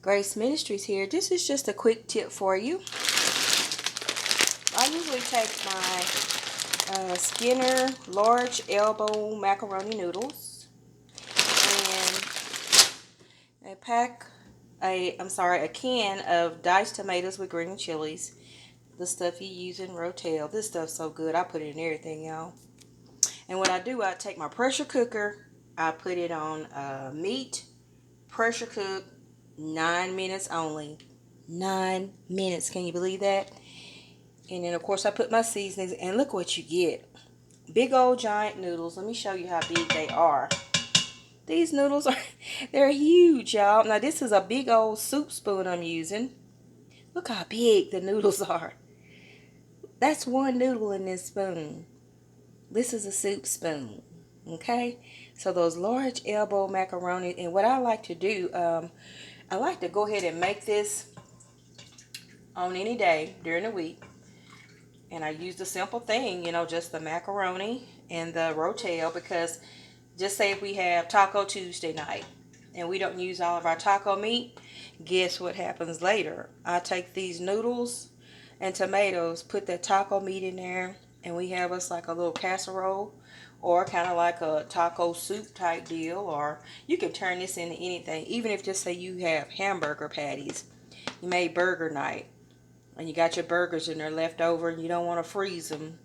Grace Ministries here. This is just a quick tip for you. I usually take my Skinner large elbow macaroni noodles and a can of diced tomatoes with green chilies. The stuff you use in Rotel. This stuff's so good. I put it in everything, y'all. And what I do, I take my pressure cooker. I put it on meat, pressure cook, 9 minutes only. 9 minutes. Can you believe that? And then, of course, I put my seasonings. And look what you get. Big old giant noodles. Let me show you how big they are. These noodles they're huge, y'all. Now, this is a big old soup spoon I'm using. Look how big the noodles are. That's one noodle in this spoon. This is a soup spoon. Okay? So those large elbow macaroni. And what I like to do, I like to go ahead and make this on any day during the week. And I use the simple thing, just the macaroni and the Rotel, because just say if we have Taco Tuesday night and we don't use all of our taco meat, guess what happens later? I take these noodles and tomatoes, put that taco meat in there, and we have us like a little casserole or kind of like a taco soup type deal, or you can turn this into anything. Even if just say you have hamburger patties, you made burger night, and you got your burgers in there left over and you don't want to freeze them,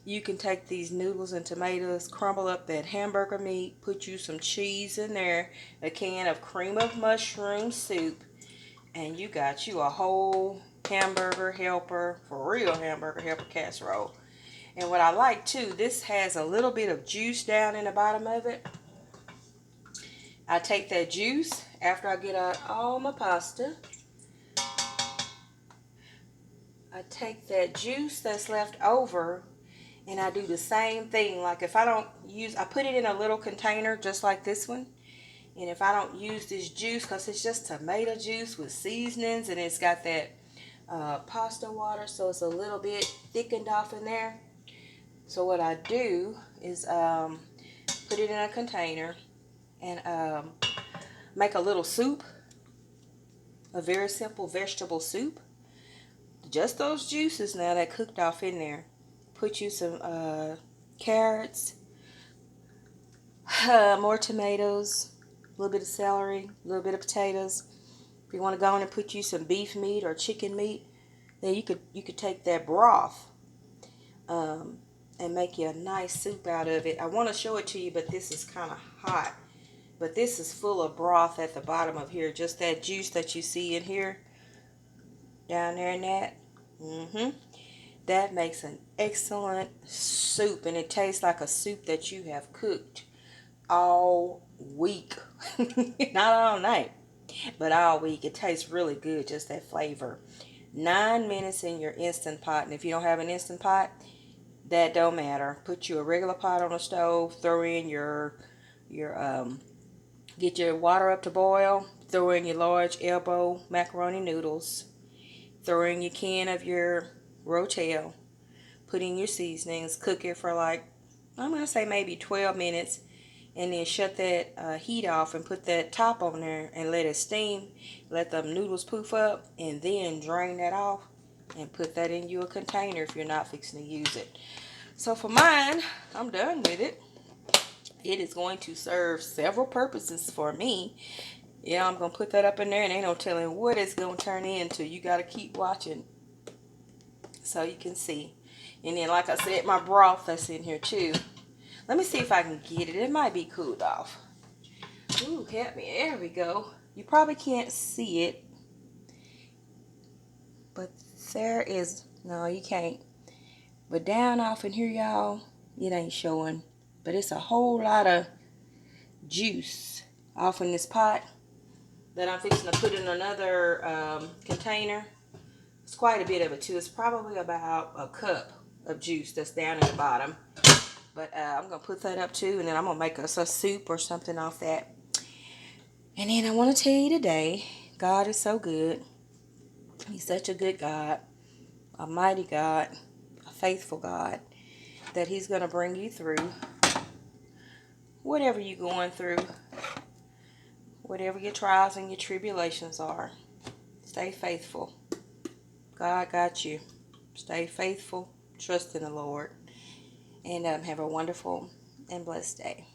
you can take these noodles and tomatoes, crumble up that hamburger meat, put you some cheese in there, a can of cream of mushroom soup, and you got you a whole hamburger helper, for real hamburger helper casserole. And what I like too, this has a little bit of juice down in the bottom of it. I take that juice after I get out all my pasta. I take that juice that's left over and I do the same thing. Like if I don't use, I put it in a little container just like this one. And if I don't use this juice, because it's just tomato juice with seasonings and it's got that pasta water, so it's a little bit thickened off in there. So what I do is put it in a container and make a little soup, a very simple vegetable soup. Just those juices now that cooked off in there. Put you some carrots, more tomatoes, a little bit of celery, a little bit of potatoes. If you want to go on and put you some beef meat or chicken meat, then you could take that broth and make you a nice soup out of it. I want to show it to you, but this is kind of hot. But this is full of broth at the bottom of here. Just that juice that you see in here, down there in that. That makes an excellent soup, and it tastes like a soup that you have cooked all week. Not all night, but all week. It tastes really good, just that flavor. 9 minutes in your Instant Pot, and if you don't have an Instant Pot, that don't matter. Put you a regular pot on the stove, throw in your get your water up to boil, throw in your large elbow macaroni noodles, throw in your can of your Rotel, put in your seasonings, cook it for like, I'm going to say maybe 12 minutes, and then shut that heat off and put that top on there and let it steam, let the noodles poof up, and then drain that off and put that in your container if you're not fixing to use it. So for mine, I'm done with it. It is going to serve several purposes for me. Yeah, I'm going to put that up in there, and ain't no telling what it's going to turn into. You got to keep watching so you can see. And then, like I said, my broth that's in here too. Let me see if I can get it. It might be cooled off. Ooh, help me. There we go. You probably can't see it, but there is, no, you can't. But down off in here, y'all, it ain't showing. But it's a whole lot of juice off in this pot that I'm fixing to put in another container. It's quite a bit of it too. It's probably about a cup of juice that's down in the bottom. But I'm going to put that up too, and then I'm going to make us a soup or something off that. And then I want to tell you today, God is so good. He's such a good God, a mighty God, a faithful God, that He's going to bring you through whatever you're going through, Whatever your trials and your tribulations are, stay faithful. God got you. Stay faithful. Trust in the Lord. And have a wonderful and blessed day.